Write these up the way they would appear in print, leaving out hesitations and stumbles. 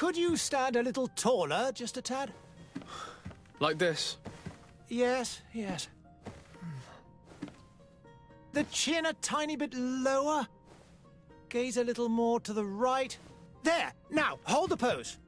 Could you stand a little taller, just a tad? Like this? Yes, yes. The chin a tiny bit lower. Gaze a little more to the right. There! Now, hold the pose.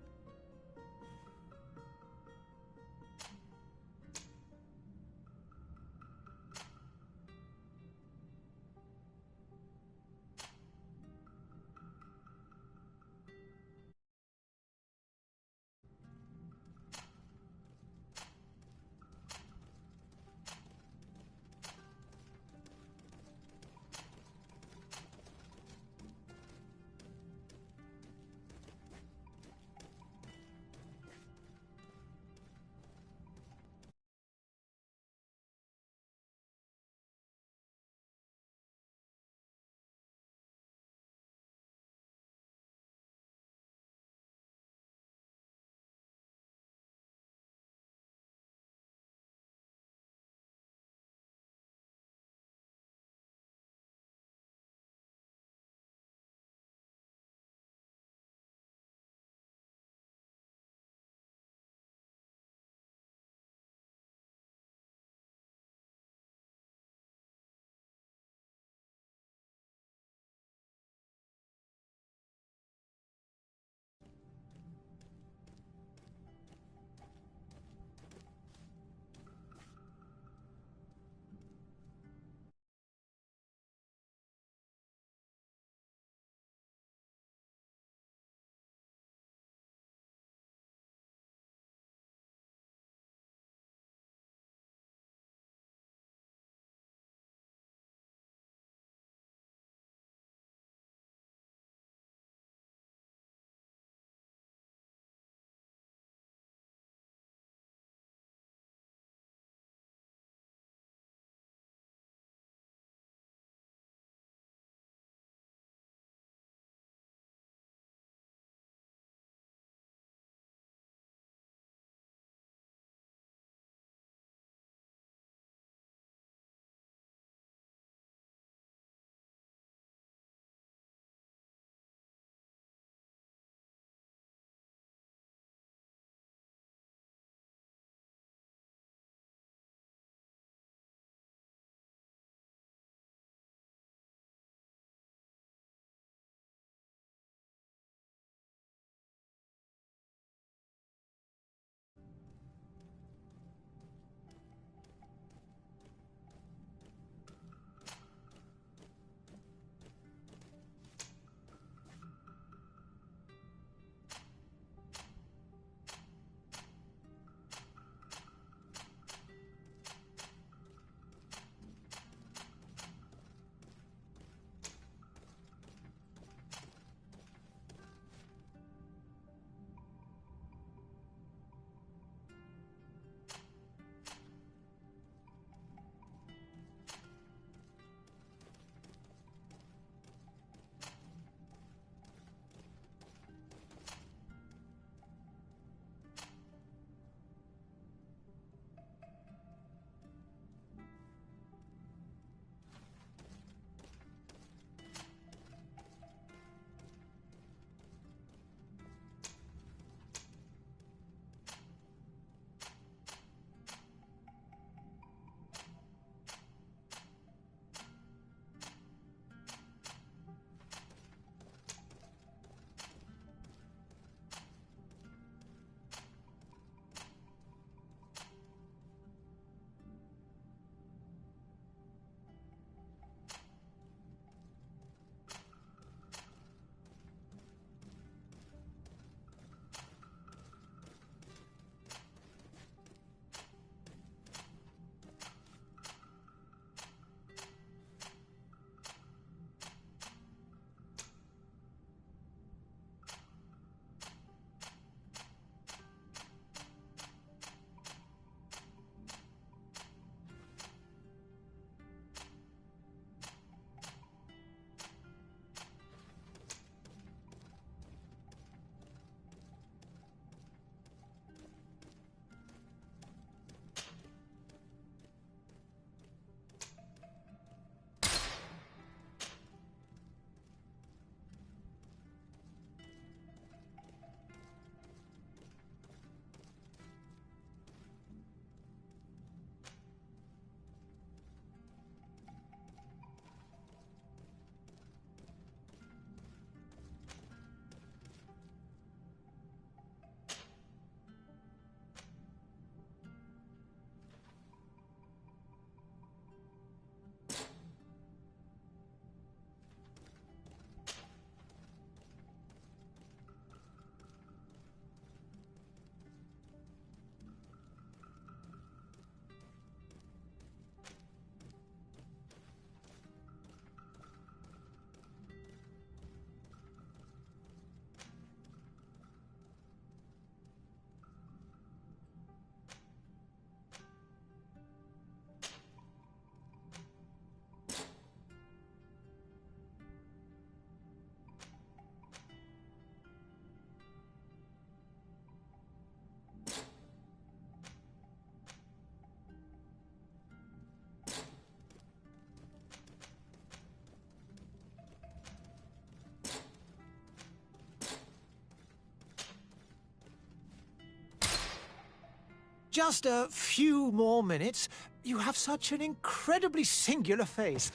just a few more minutes. You have such an incredibly singular face.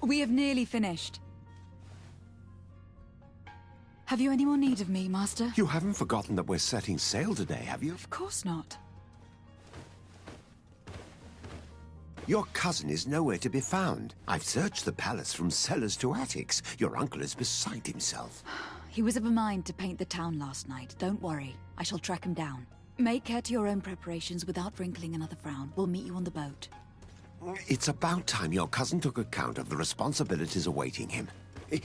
We have nearly finished. Have you any more need of me, Master? You haven't forgotten that we're setting sail today, have you? Of course not. Your cousin is nowhere to be found. I've searched the palace from cellars to attics. Your uncle is beside himself. He was of a mind to paint the town last night. Don't worry. I shall track him down. Make care to your own preparations without wrinkling another frown. We'll meet you on the boat. It's about time your cousin took account of the responsibilities awaiting him.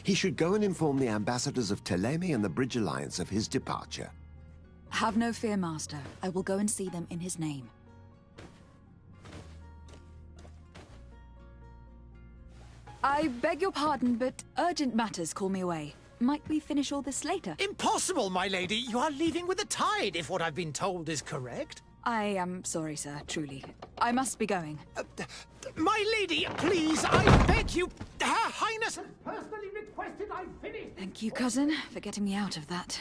He should go and inform the ambassadors of Teleme and the Bridge Alliance of his departure. Have no fear, Master. I will go and see them in his name. I beg your pardon, but urgent matters call me away. Might we finish all this later? Impossible, my lady. You are leaving with the tide, if what I've been told is correct. I am sorry, sir, truly. I must be going. My lady, please, I beg you. Her Highness has personally requested I finish. Thank you, cousin, for getting me out of that.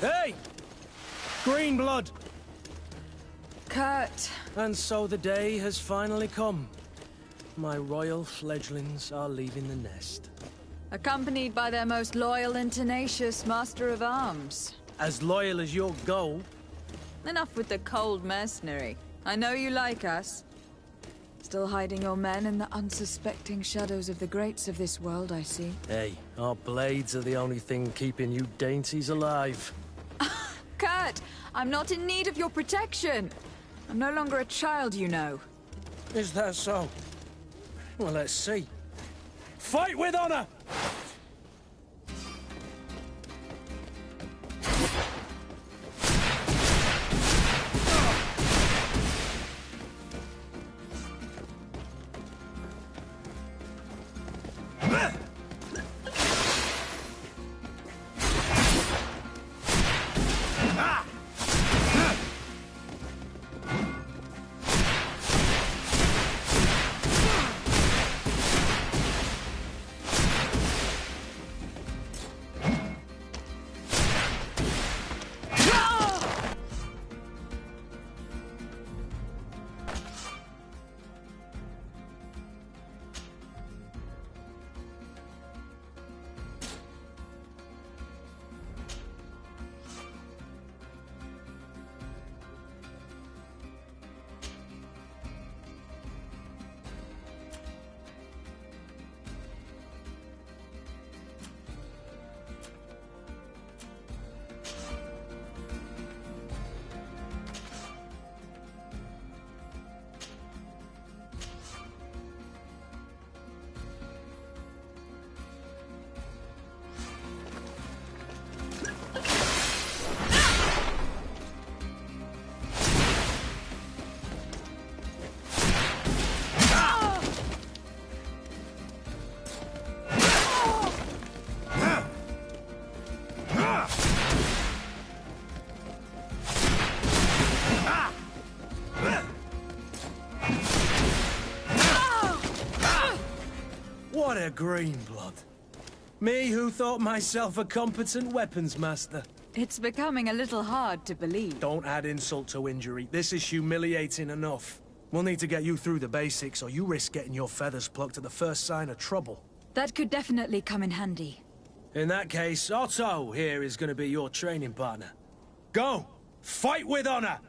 Hey! Green blood! Kurt. And so the day has finally come. My royal fledglings are leaving the nest. Accompanied by their most loyal and tenacious Master of Arms. As loyal as your goal. Enough with the cold mercenary. I know you like us. Still hiding your men in the unsuspecting shadows of the greats of this world, I see. Hey, our blades are the only thing keeping you dainties alive. Kurt, I'm not in need of your protection. I'm no longer a child, you know. Is that so? Well, let's see. Fight with honor! What a green blood. Me who thought myself a competent weapons master. It's becoming a little hard to believe. Don't add insult to injury. This is humiliating enough. We'll need to get you through the basics, or you risk getting your feathers plucked at the first sign of trouble. That could definitely come in handy. In that case, Otto here is going to be your training partner. Go! Fight with honor!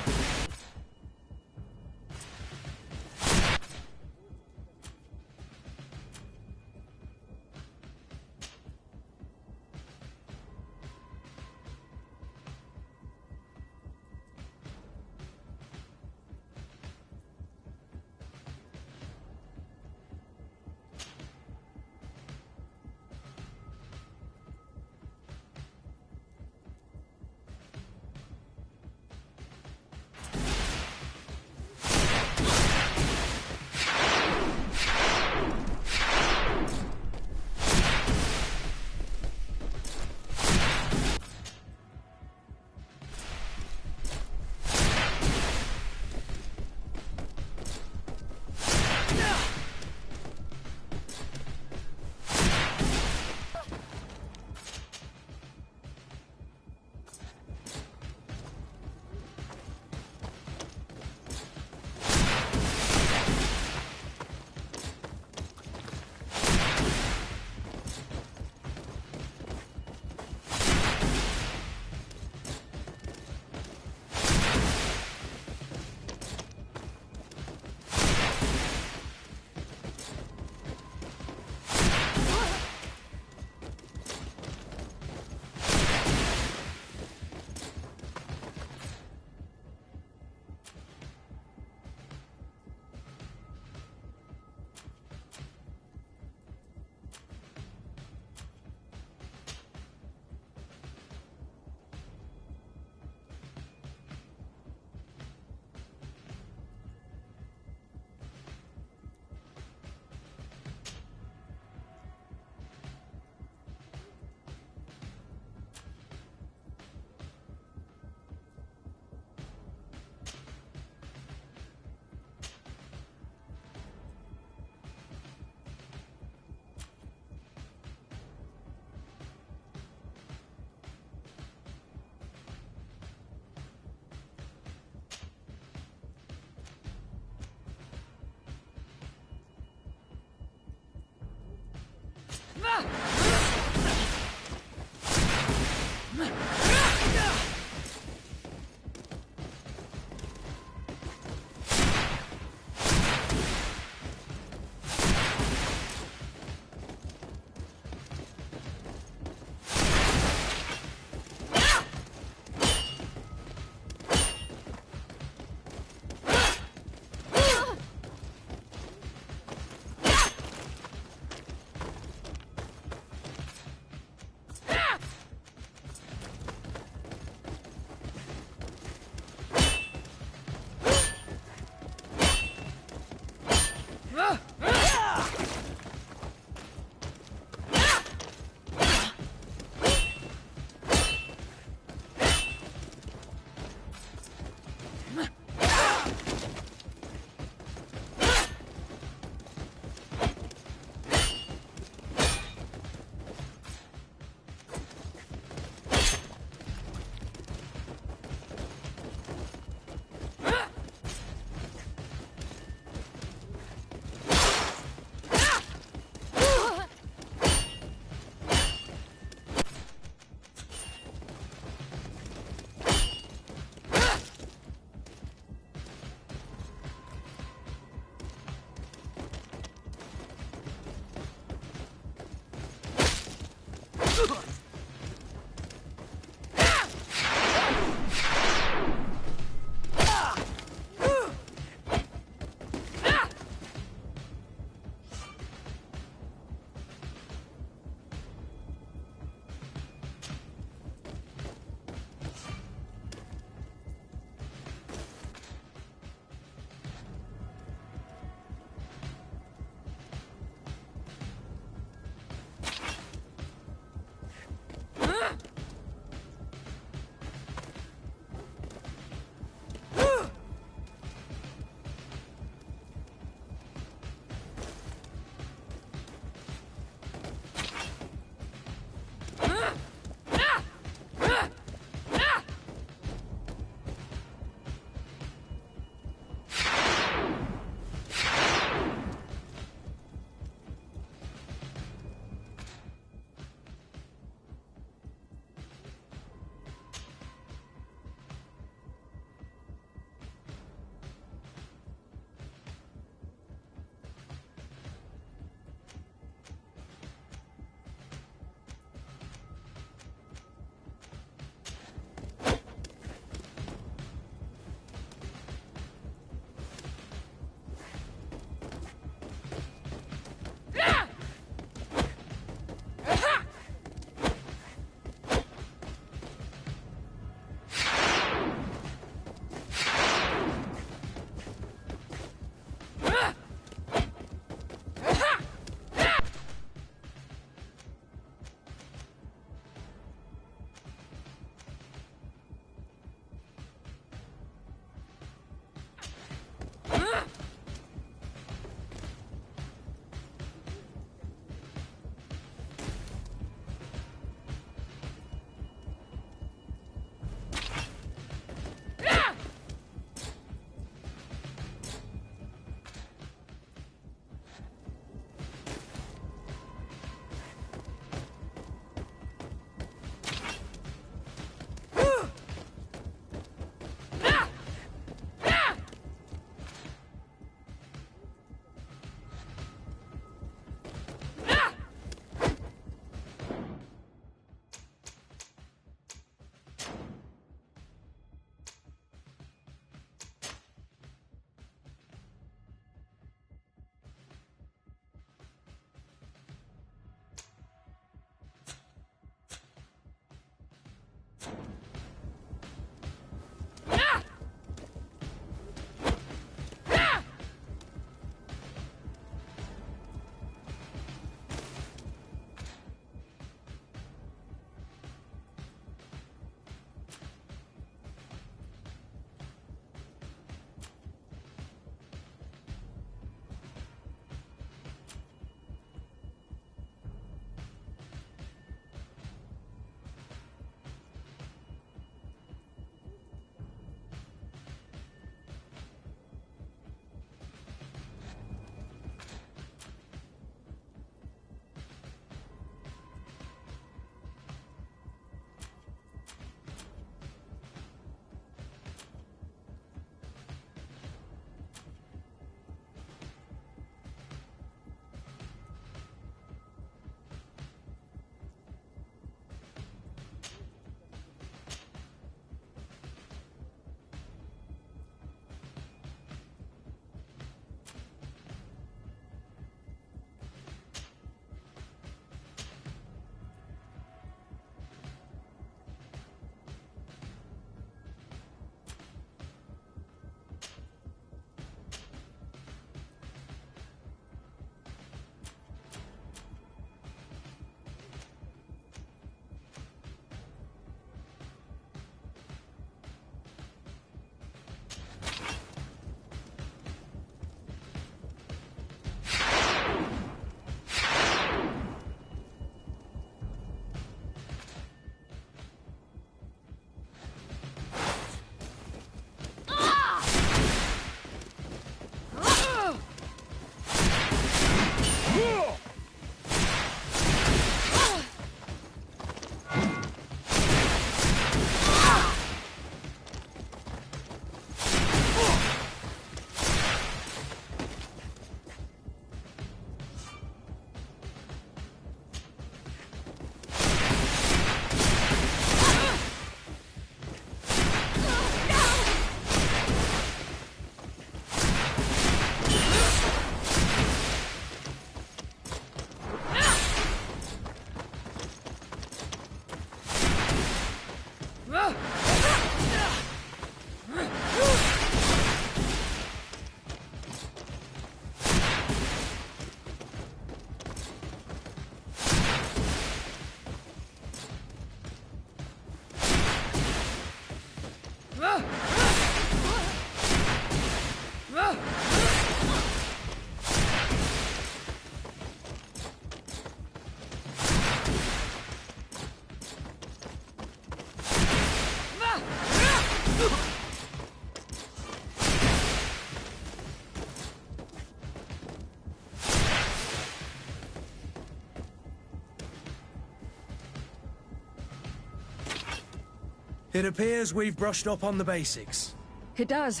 It appears we've brushed up on the basics. It does.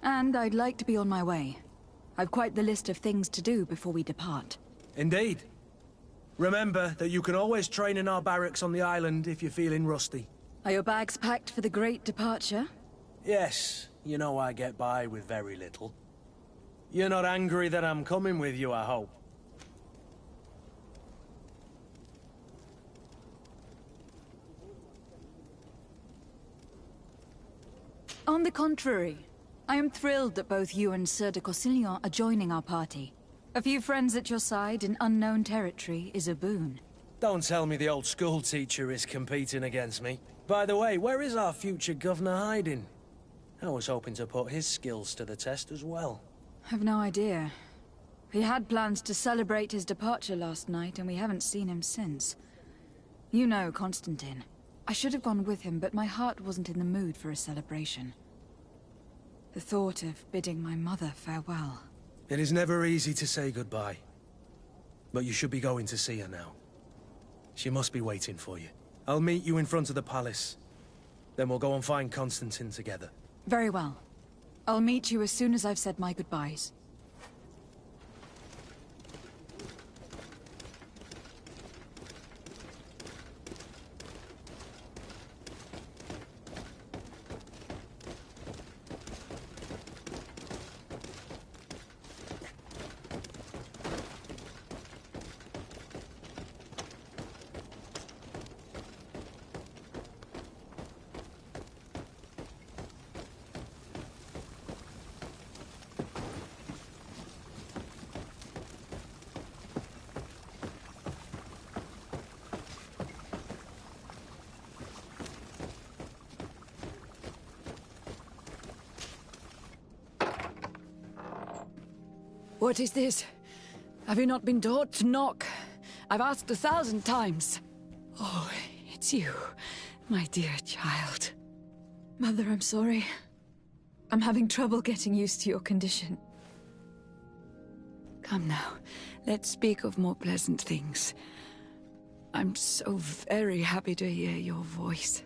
And I'd like to be on my way. I've quite the list of things to do before we depart. Indeed. Remember that you can always train in our barracks on the island if you're feeling rusty. Are your bags packed for the great departure? Yes, you know I get by with very little. You're not angry that I'm coming with you, I hope. On the contrary, I am thrilled that both you and Sir de Corsillon are joining our party. A few friends at your side in unknown territory is a boon. Don't tell me the old school teacher is competing against me. By the way, where is our future governor hiding? I was hoping to put his skills to the test as well. I've no idea. He had plans to celebrate his departure last night, and we haven't seen him since. You know Constantine. I should have gone with him, but my heart wasn't in the mood for a celebration. The thought of bidding my mother farewell. It is never easy to say goodbye. But you should be going to see her now. She must be waiting for you. I'll meet you in front of the palace. Then we'll go and find Constantine together. Very well. I'll meet you as soon as I've said my goodbyes. What is this? Have you not been taught to knock? I've asked 1,000 times. Oh, it's you, my dear child. Mother, I'm sorry. I'm having trouble getting used to your condition. Come now, let's speak of more pleasant things. I'm so very happy to hear your voice.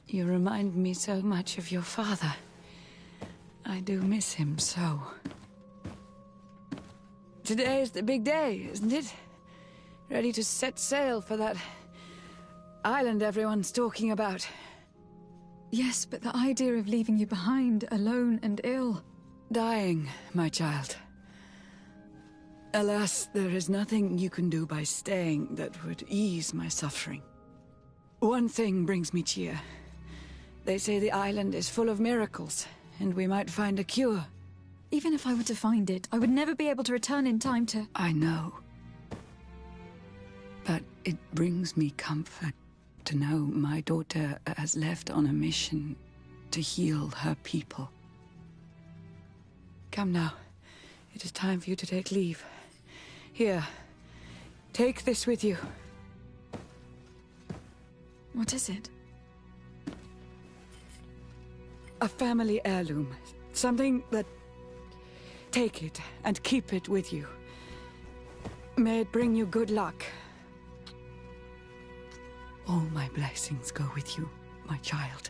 You remind me so much of your father. I do miss him so. Today is the big day, isn't it? Ready to set sail for that island everyone's talking about. Yes, but the idea of leaving you behind, alone and ill. Dying, my child. Alas, there is nothing you can do by staying that would ease my suffering. One thing brings me cheer. They say the island is full of miracles, and we might find a cure. Even if I were to find it, I would never be able to return in time to... I know. But it brings me comfort to know my daughter has left on a mission to heal her people. Come now. It is time for you to take leave. Here, take this with you. What is it? A family heirloom. Something that... Take it and keep it with you. May it bring you good luck. All my blessings go with you, my child.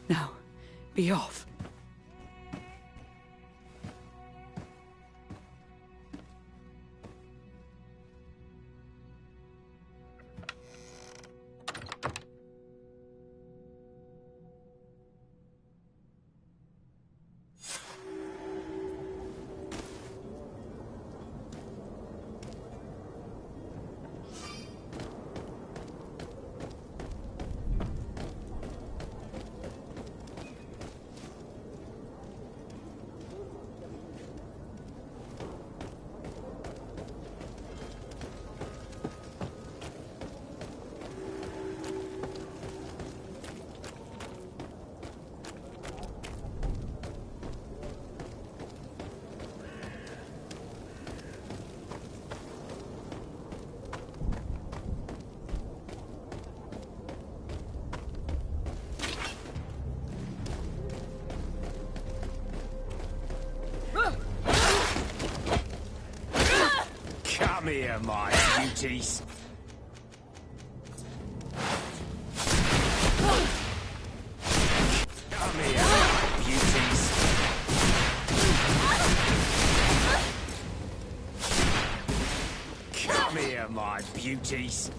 Now, be off. Come here, my beauties. beauties.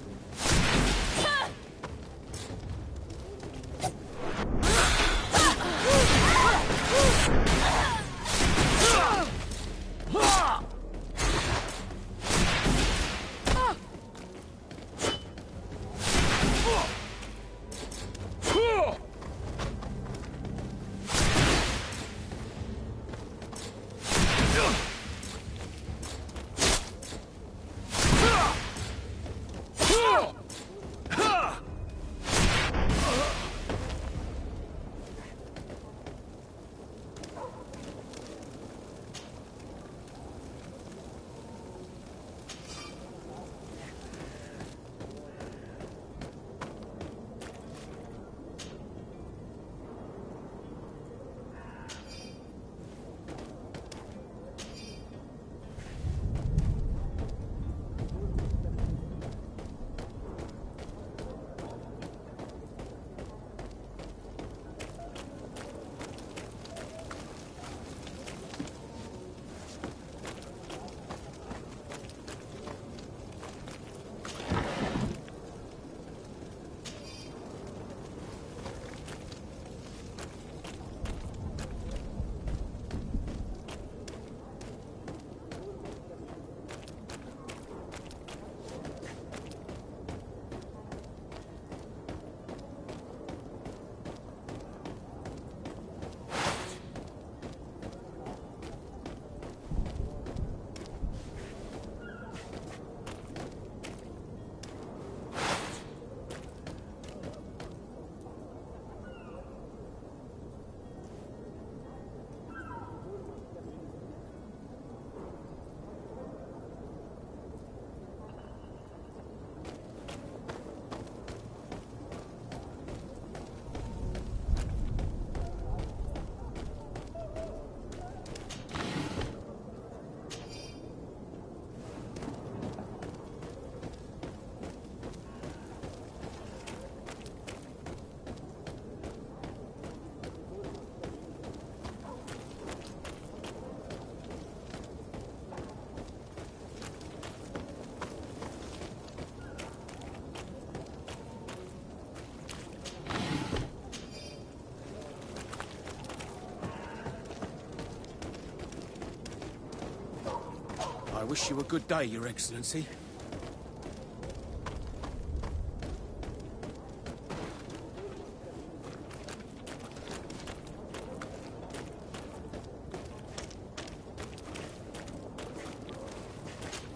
I wish you a good day, Your Excellency.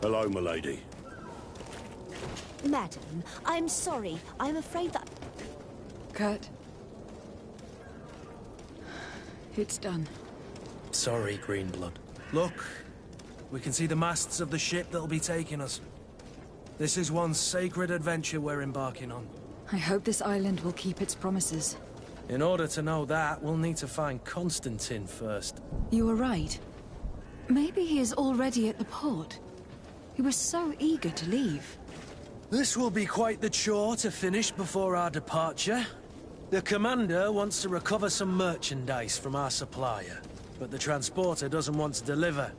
Hello, milady. Madam, I'm sorry. I'm afraid that... Kurt. It's done. Sorry, Greenblood. Look, we can see the masts of the ship that'll be taking us. This is one sacred adventure we're embarking on. I hope this island will keep its promises. In order to know that, we'll need to find Constantine first. You were right. Maybe he is already at the port. He was so eager to leave. This will be quite the chore to finish before our departure. The commander wants to recover some merchandise from our supplier, but the transporter doesn't want to deliver.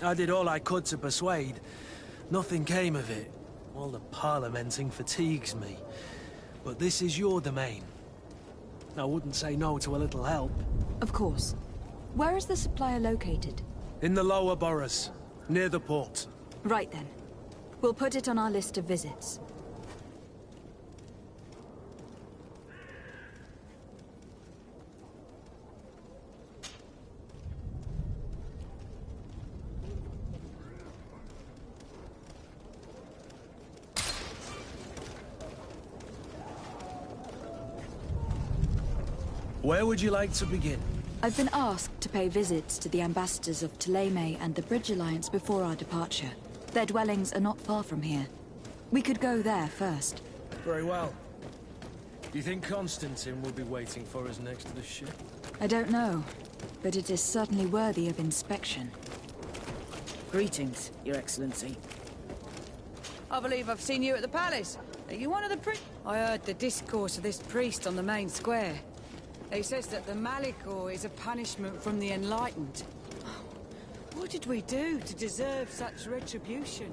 I did all I could to persuade. Nothing came of it. All the parliamenting fatigues me. But this is your domain. I wouldn't say no to a little help. Of course. Where is the supplier located? In the lower boroughs, near the port. Right then. We'll put it on our list of visits. Where would you like to begin? I've been asked to pay visits to the ambassadors of Ptolemy and the Bridge Alliance before our departure. Their dwellings are not far from here. We could go there first. Very well. Do you think Constantine will be waiting for us next to the ship? I don't know, but it is certainly worthy of inspection. Greetings, Your Excellency. I believe I've seen you at the palace. Are you one of the I heard the discourse of this priest on the main square. He says that the Malicor is a punishment from the Enlightened. What did we do to deserve such retribution?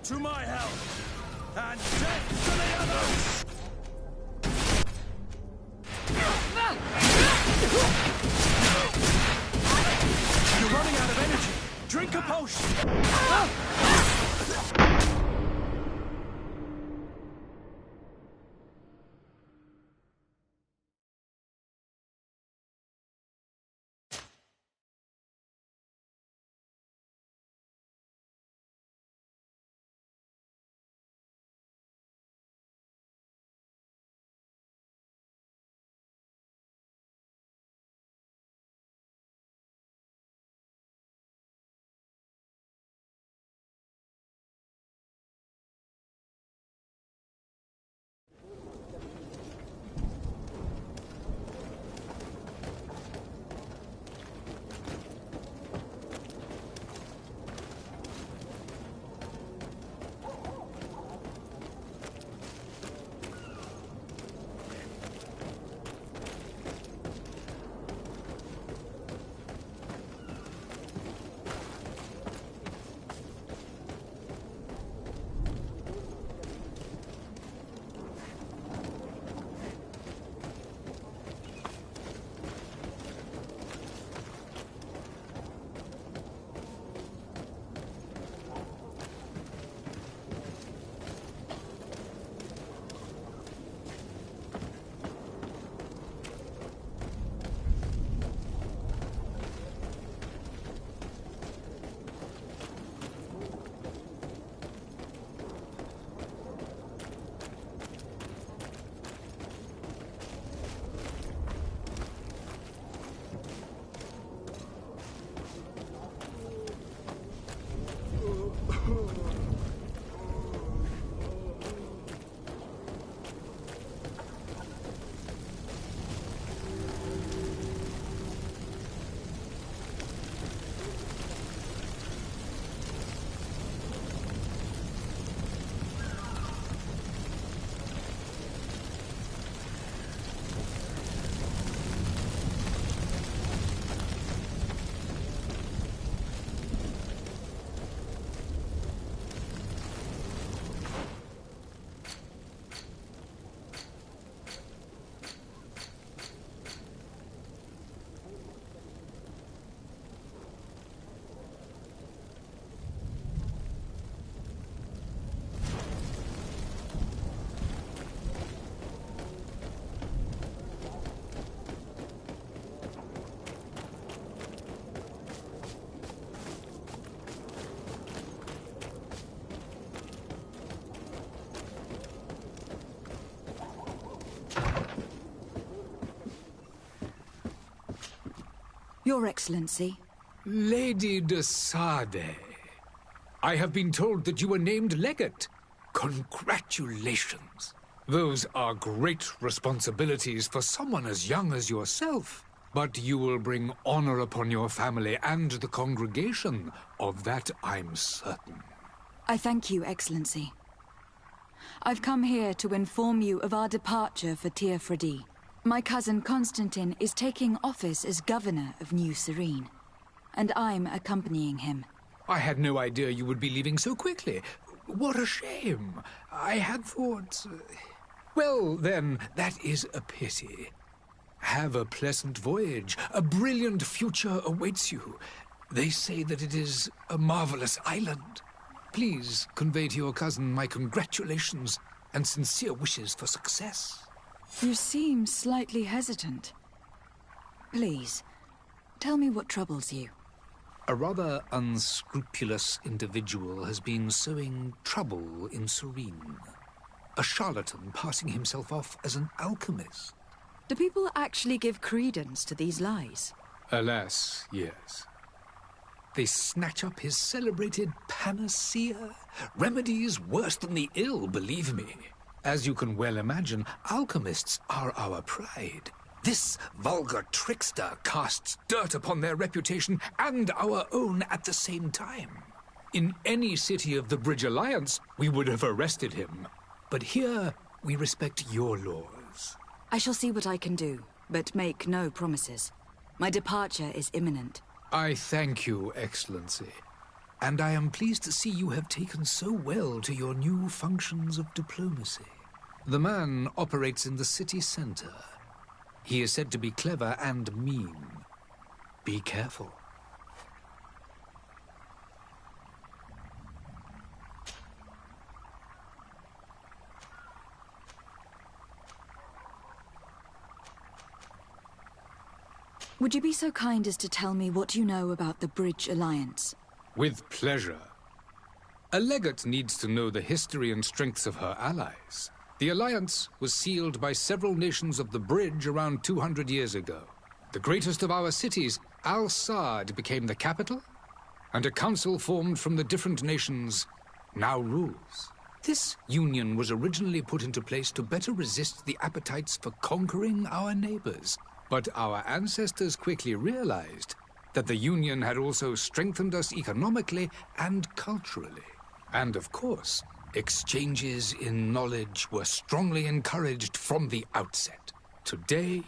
To my help! And death to the others! You're running out of energy. Drink a potion. Your Excellency. Lady de Sade, I have been told that you were named legate. Congratulations. Those are great responsibilities for someone as young as yourself. But you will bring honor upon your family and the congregation. Of that I'm certain. I thank you, Excellency. I've come here to inform you of our departure for Tir Fredi. My cousin Constantine is taking office as governor of New Serene, and I'm accompanying him. I had no idea you would be leaving so quickly. What a shame. I had thought... Well, then, that is a pity. Have a pleasant voyage. A brilliant future awaits you. They say that it is a marvelous island. Please convey to your cousin my congratulations and sincere wishes for success. You seem slightly hesitant. Please, tell me what troubles you. A rather unscrupulous individual has been sowing trouble in Serene. A charlatan passing himself off as an alchemist. Do people actually give credence to these lies? Alas, yes. They snatch up his celebrated panacea. Remedies worse than the ill, believe me. As you can well imagine, alchemists are our pride. This vulgar trickster casts dirt upon their reputation and our own at the same time. In any city of the Bridge Alliance, we would have arrested him. But here, we respect your laws. I shall see what I can do, but make no promises. My departure is imminent. I thank you, Excellency. and I am pleased to see you have taken so well to your new functions of diplomacy. The man operates in the city center. He is said to be clever and mean. Be careful. Would you be so kind as to tell me what you know about the Bridge Alliance? With pleasure. A legate needs to know the history and strengths of her allies. The alliance was sealed by several nations of the Bridge around 200 years ago. The greatest of our cities, Al-Saad, became the capital, and a council formed from the different nations now rules. This union was originally put into place to better resist the appetites for conquering our neighbors. But our ancestors quickly realized that the Union had also strengthened us economically and culturally. And of course, exchanges in knowledge were strongly encouraged from the outset. Today,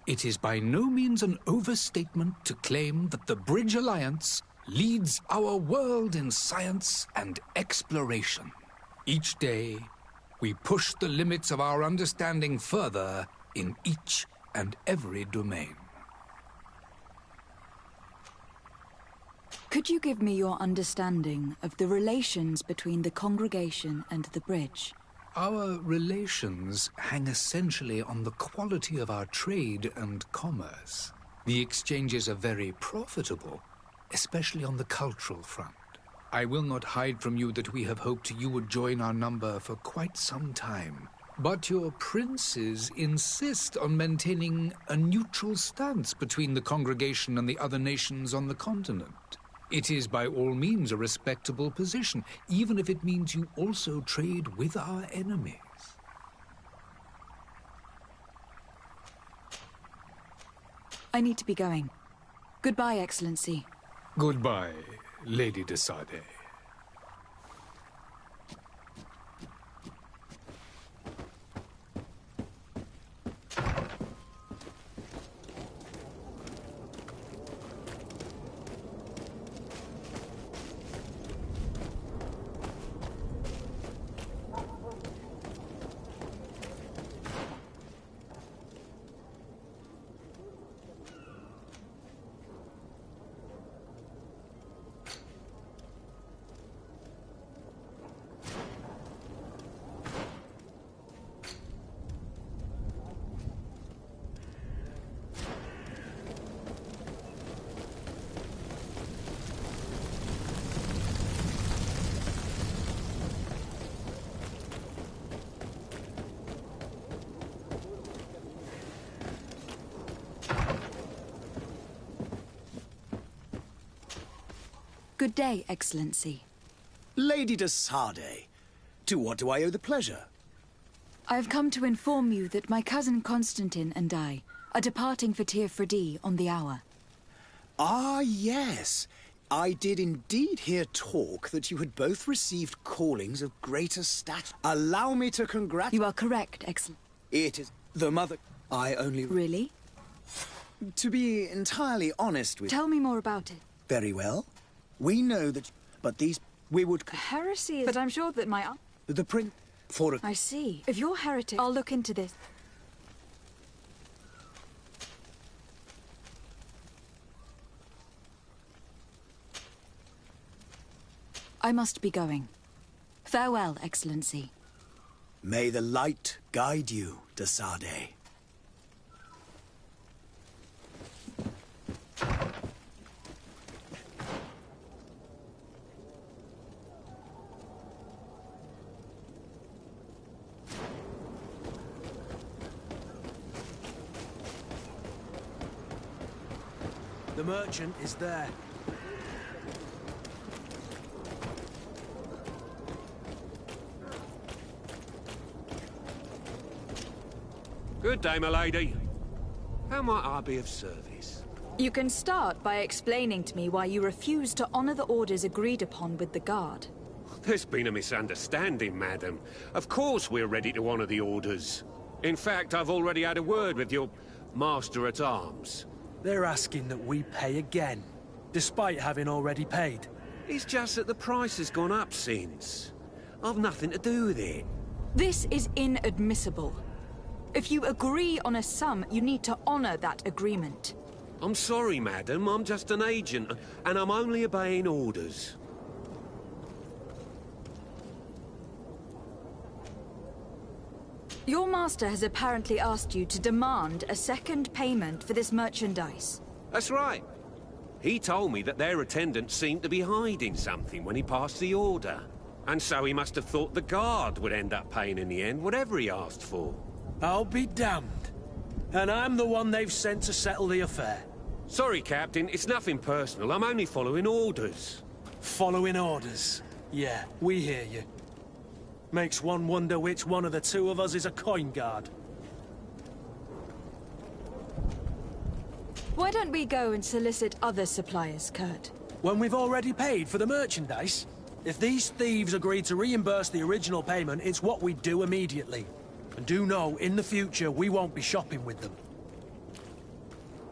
it is by no means an overstatement to claim that the Bridge Alliance leads our world in science and exploration. Each day, we push the limits of our understanding further in each and every domain. Could you give me your understanding of the relations between the congregation and the Bridge? Our relations hang essentially on the quality of our trade and commerce. The exchanges are very profitable, especially on the cultural front. I will not hide from you that we have hoped you would join our number for quite some time. But your princes insist on maintaining a neutral stance between the congregation and the other nations on the continent. It is by all means a respectable position, even if it means you also trade with our enemies. I need to be going. Goodbye, Excellency. Goodbye, Lady de Sardet. Good day, Excellency. Lady de Sardet, to what do I owe the pleasure? I have come to inform you that my cousin Constantine and I are departing for Tir Freddy on the hour. Ah, yes. I did indeed hear talk that you had both received callings of greater stature. Allow me to congratulate... You are correct, Excellency. It is the mother... I only... Really? To be entirely honest with... Tell me more about it. Very well. We know that... But these... We would... Heresy is... But I'm sure that my... The prince... For a... I see. If you're heretic, I'll look into this. I must be going. Farewell, Excellency. May the light guide you, de Sardet. The merchant is there. Good day, my lady. How might I be of service? You can start by explaining to me why you refuse to honor the orders agreed upon with the guard. There's been a misunderstanding, madam. Of course we're ready to honor the orders. In fact, I've already had a word with your master-at-arms. They're asking that we pay again, despite having already paid. It's just that the price has gone up since. I've nothing to do with it. This is inadmissible. If you agree on a sum, you need to honor that agreement. I'm sorry, madam. I'm just an agent, and I'm only obeying orders. Your master has apparently asked you to demand a second payment for this merchandise. That's right. He told me that their attendant seemed to be hiding something when he passed the order. And so he must have thought the guard would end up paying in the end, whatever he asked for. I'll be damned. And I'm the one they've sent to settle the affair. Sorry, Captain. It's nothing personal. I'm only following orders. Following orders? Yeah, we hear you. Makes one wonder which one of the two of us is a coin guard. Why don't we go and solicit other suppliers, Kurt? When we've already paid for the merchandise? If these thieves agree to reimburse the original payment, it's what we do immediately. And do know, in the future, we won't be shopping with them.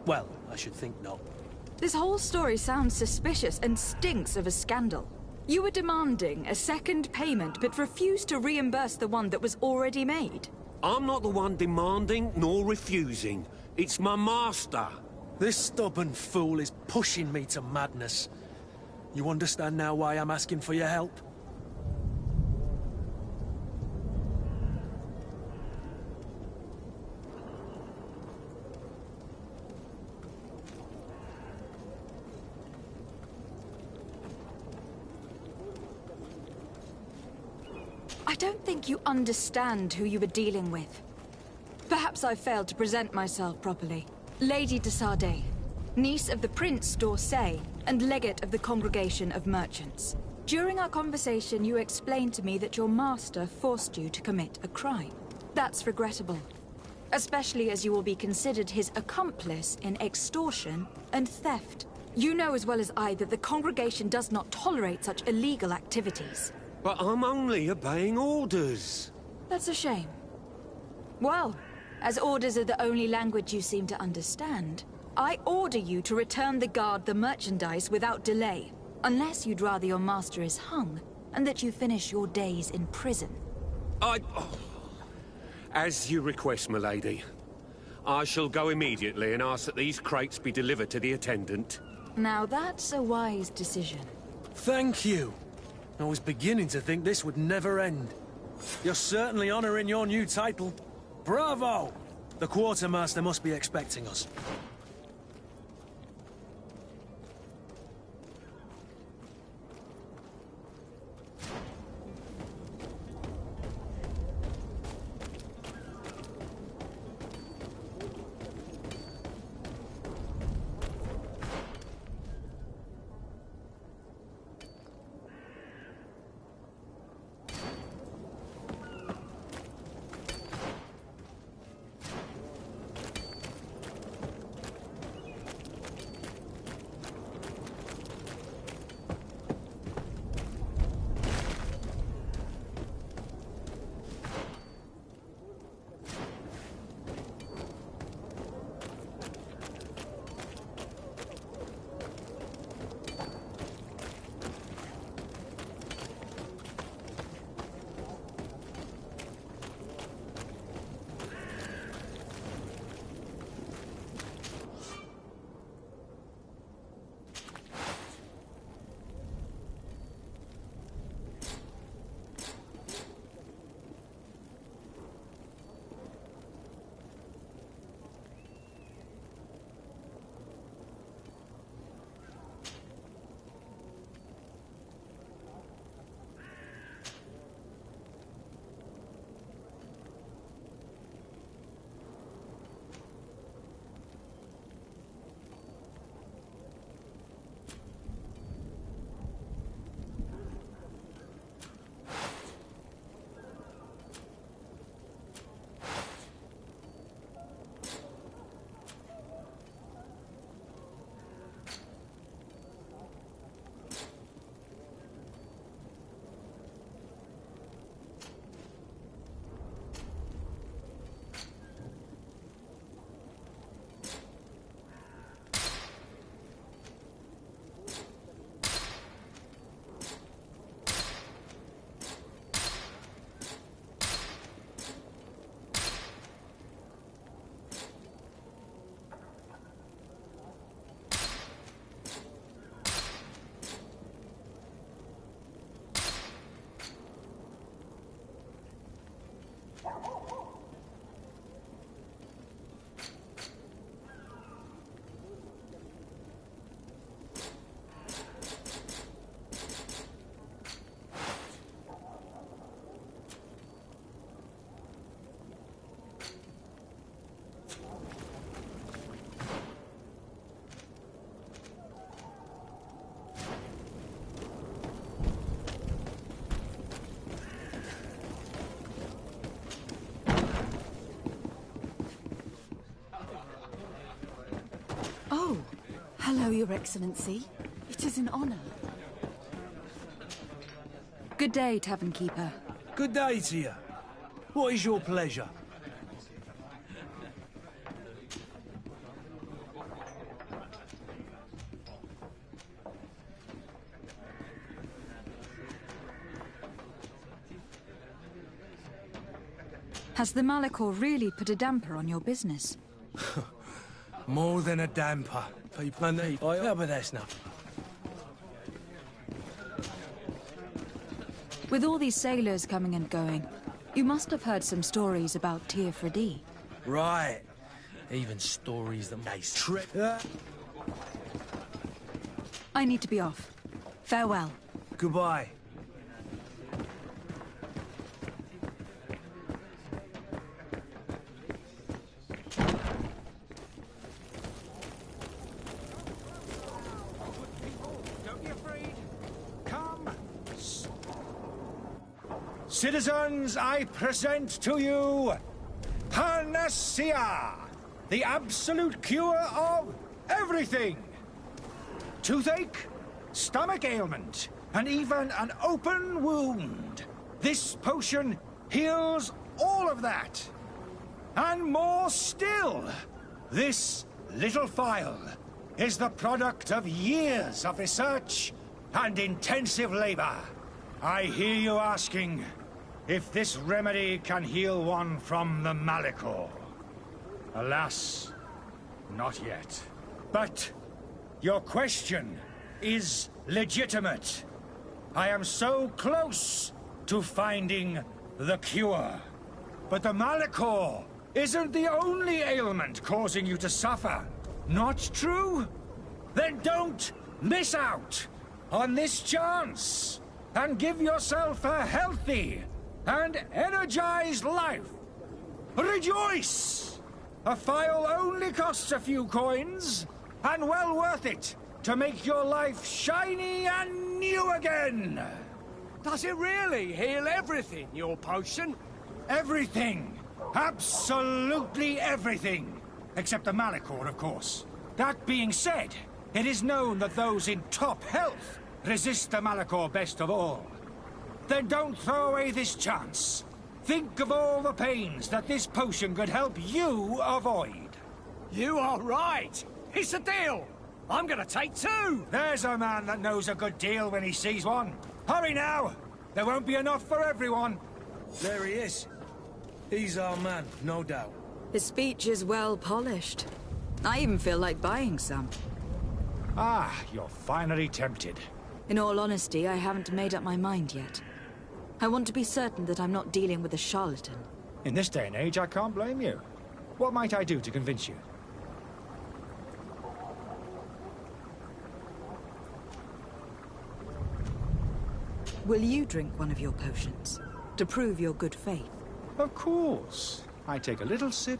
Well, I should think not. This whole story sounds suspicious and stinks of a scandal. You were demanding a second payment, but refused to reimburse the one that was already made. I'm not the one demanding nor refusing. It's my master. This stubborn fool is pushing me to madness. You understand now why I'm asking for your help? I don't think you understand who you were dealing with. Perhaps I failed to present myself properly. Lady de Sardet, niece of the Prince d'Orsay, and legate of the Congregation of Merchants. During our conversation, you explained to me that your master forced you to commit a crime. That's regrettable, especially as you will be considered his accomplice in extortion and theft. You know as well as I that the Congregation does not tolerate such illegal activities. But I'm only obeying orders. That's a shame. Well, as orders are the only language you seem to understand, I order you to return the guard the merchandise without delay, unless you'd rather your master is hung, and that you finish your days in prison. As you request, milady. I shall go immediately and ask that these crates be delivered to the attendant. Now that's a wise decision. Thank you. I was beginning to think this would never end. You're certainly honoring your new title. Bravo! The quartermaster must be expecting us. Hello, Your Excellency. It is an honor. Good day, Tavern Keeper. Good day to you. What is your pleasure? Has the Malachor really put a damper on your business? More than a damper. People need. But that's not. With all these sailors coming and going, you must have heard some stories about Tir Freddy. Right. Even stories that may trip. I need to be off. Farewell. Goodbye. Citizens, I present to you Panacea, the absolute cure of everything. Toothache, stomach ailment, and even an open wound. This potion heals all of that. And more still. This little phial is the product of years of research and intensive labor. I hear you asking if this remedy can heal one from the Malachor. Alas, not yet. But your question is legitimate. I am so close to finding the cure. But the Malachor isn't the only ailment causing you to suffer. Not true? Then don't miss out on this chance and give yourself a healthy and energized life. Rejoice! A phial only costs a few coins, and well worth it to make your life shiny and new again. Does it really heal everything, your potion? Everything. Absolutely everything. Except the Malachor, of course. That being said, it is known that those in top health resist the Malachor best of all. Then don't throw away this chance. Think of all the pains that this potion could help you avoid. You are right. It's a deal. I'm gonna take two. There's a man that knows a good deal when he sees one. Hurry now. There won't be enough for everyone. There he is. He's our man, no doubt. His speech is well polished. I even feel like buying some. Ah, you're finally tempted. In all honesty, I haven't made up my mind yet. I want to be certain that I'm not dealing with a charlatan. In this day and age, I can't blame you. What might I do to convince you? Will you drink one of your potions, to prove your good faith? Of course. I take a little sip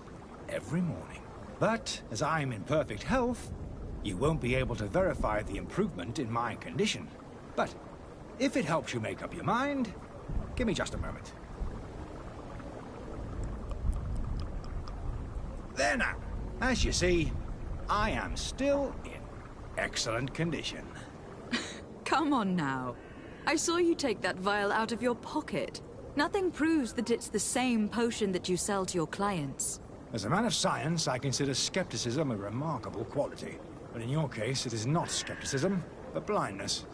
every morning. But, as I'm in perfect health, you won't be able to verify the improvement in my condition. But, if it helps you make up your mind, give me just a moment. There now. As you see, I am still in excellent condition. Come on now. I saw you take that vial out of your pocket. Nothing proves that it's the same potion that you sell to your clients. As a man of science, I consider skepticism a remarkable quality. But in your case, it is not skepticism, but blindness.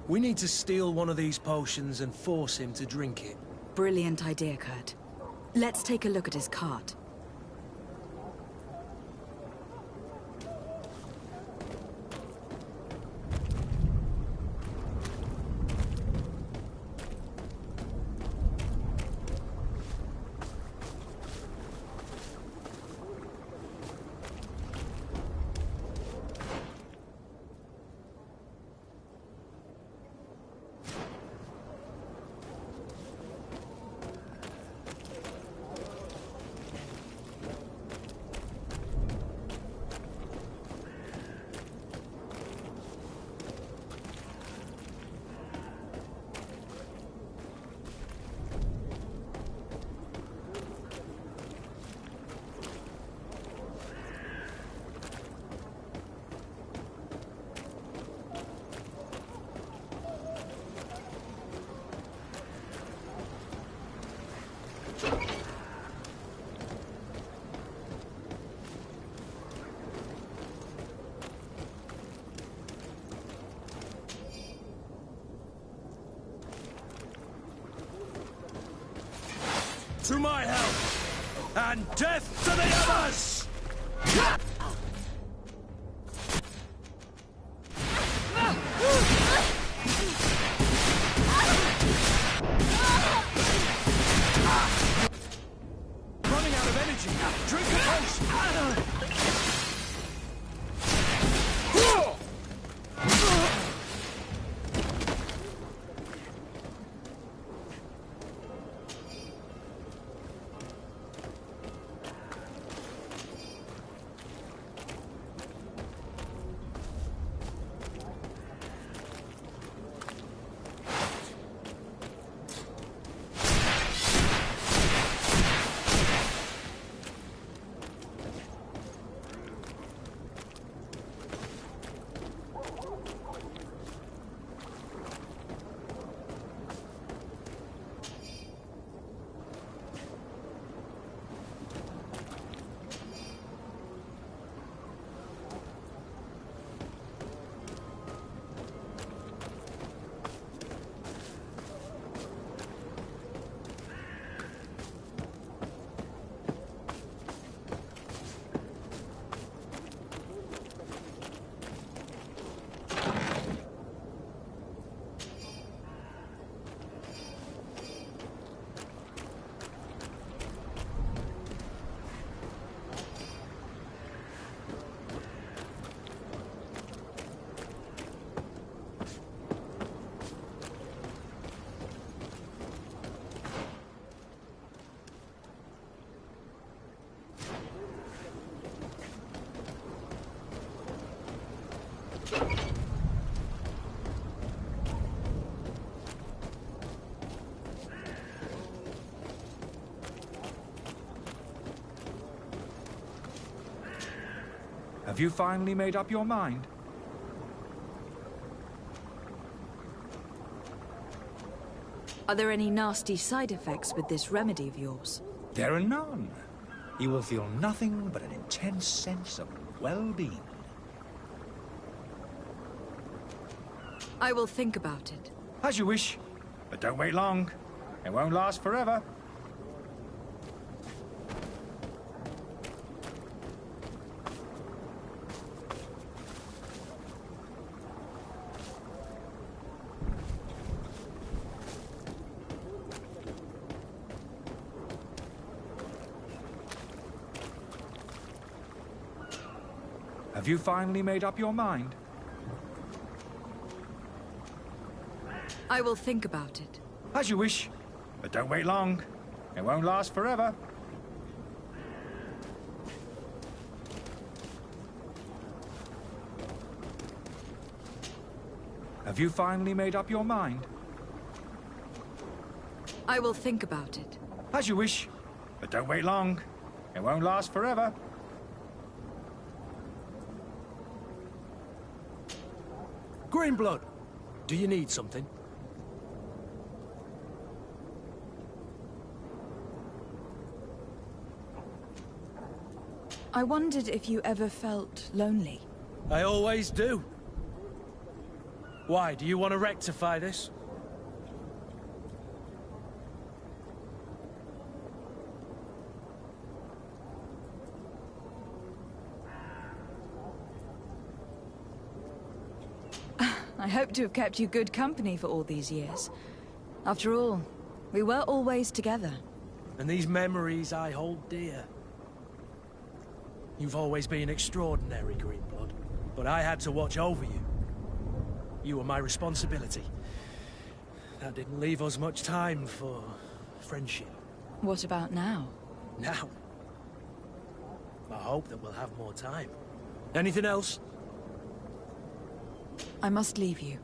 We need to steal one of these potions and force him to drink it. Brilliant idea, Kurt. Let's take a look at his cart. to my help, and death to the others! Running out of energy. Drink a potion. Have you finally made up your mind? Are there any nasty side effects with this remedy of yours? There are none. You will feel nothing but an intense sense of well-being. I will think about it. As you wish, but don't wait long. It won't last forever. Have you finally made up your mind? I will think about it. As you wish, but don't wait long. It won't last forever. Have you finally made up your mind? I will think about it. As you wish, but don't wait long. It won't last forever. Greenblood, do you need something? I wondered if you ever felt lonely. I always do. Why, do you want to rectify this? I hope to have kept you good company for all these years. After all, we were always together. And these memories I hold dear. You've always been extraordinary, Greenblood. But I had to watch over you. You were my responsibility. That didn't leave us much time for friendship. What about now? Now? I hope that we'll have more time. Anything else? I must leave you.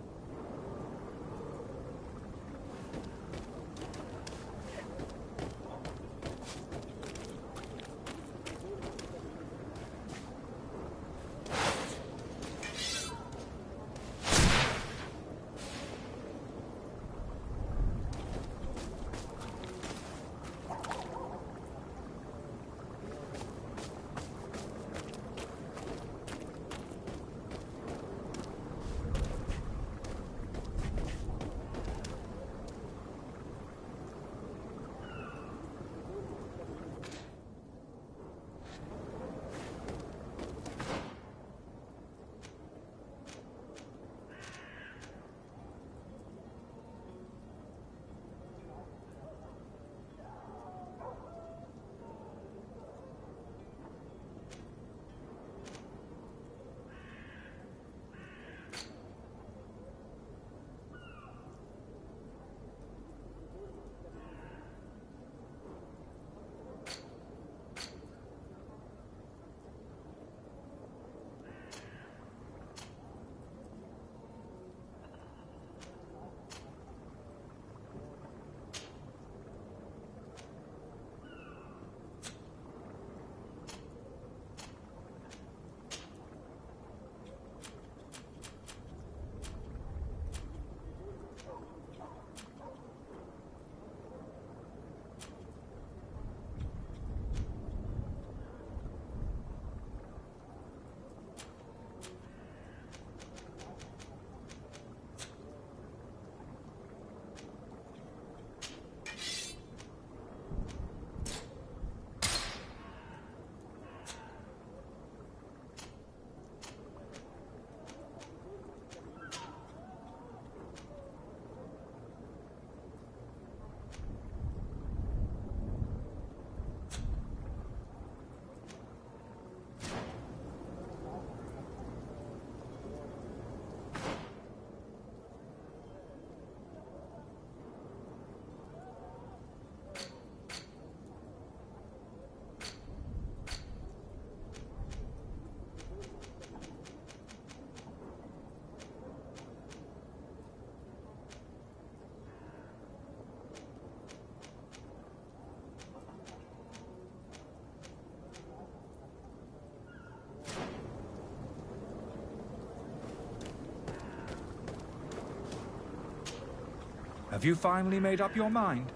Have you finally made up your mind?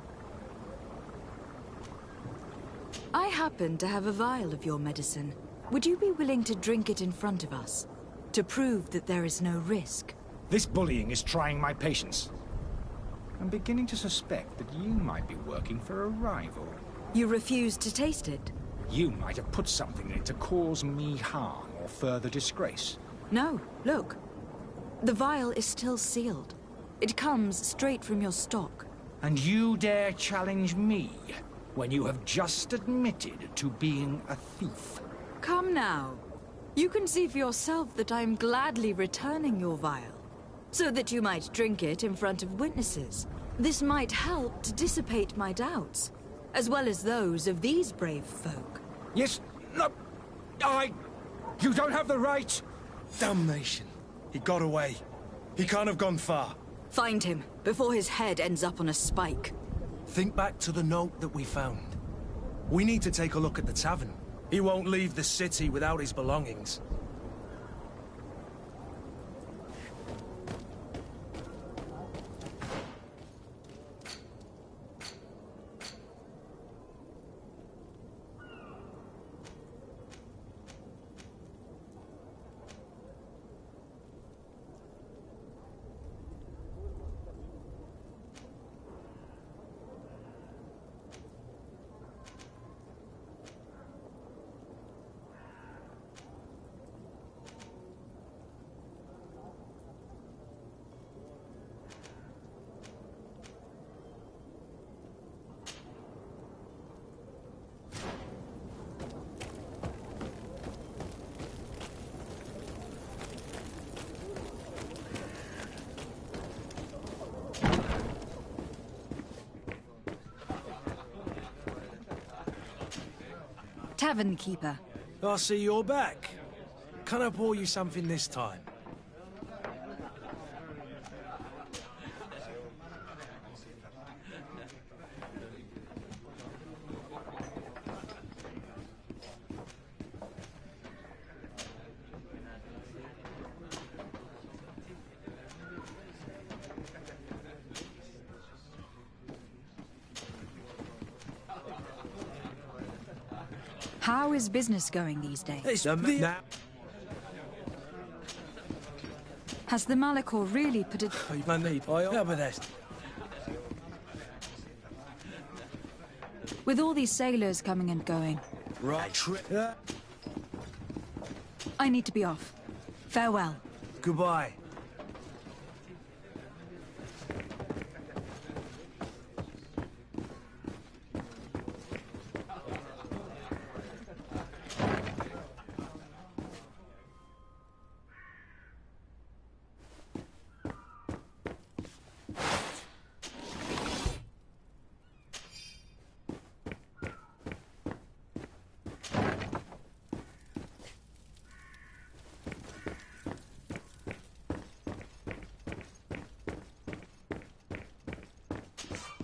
I happen to have a vial of your medicine. Would you be willing to drink it in front of us? To prove that there is no risk? This bullying is trying my patience. I'm beginning to suspect that you might be working for a rival. You refuse to taste it? You might have put something in it to cause me harm or further disgrace. No, look. The vial is still sealed. It comes straight from your stock. And you dare challenge me when you have just admitted to being a thief? Come now. You can see for yourself that I'm gladly returning your vial, so that you might drink it in front of witnesses. This might help to dissipate my doubts, as well as those of these brave folk. Yes, no, you don't have the right! Damnation. He got away. He can't have gone far. Find him, before his head ends up on a spike. Think back to the note that we found. We need to take a look at the tavern. He won't leave the city without his belongings. Tavern keeper. I see you're back. Can I pour you something this time? How is business going these days? Has the Malachor really put it... With all these sailors coming and going... Right. I need to be off. Farewell. Goodbye.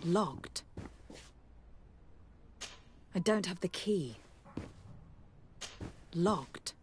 Locked. I don't have the key. Locked.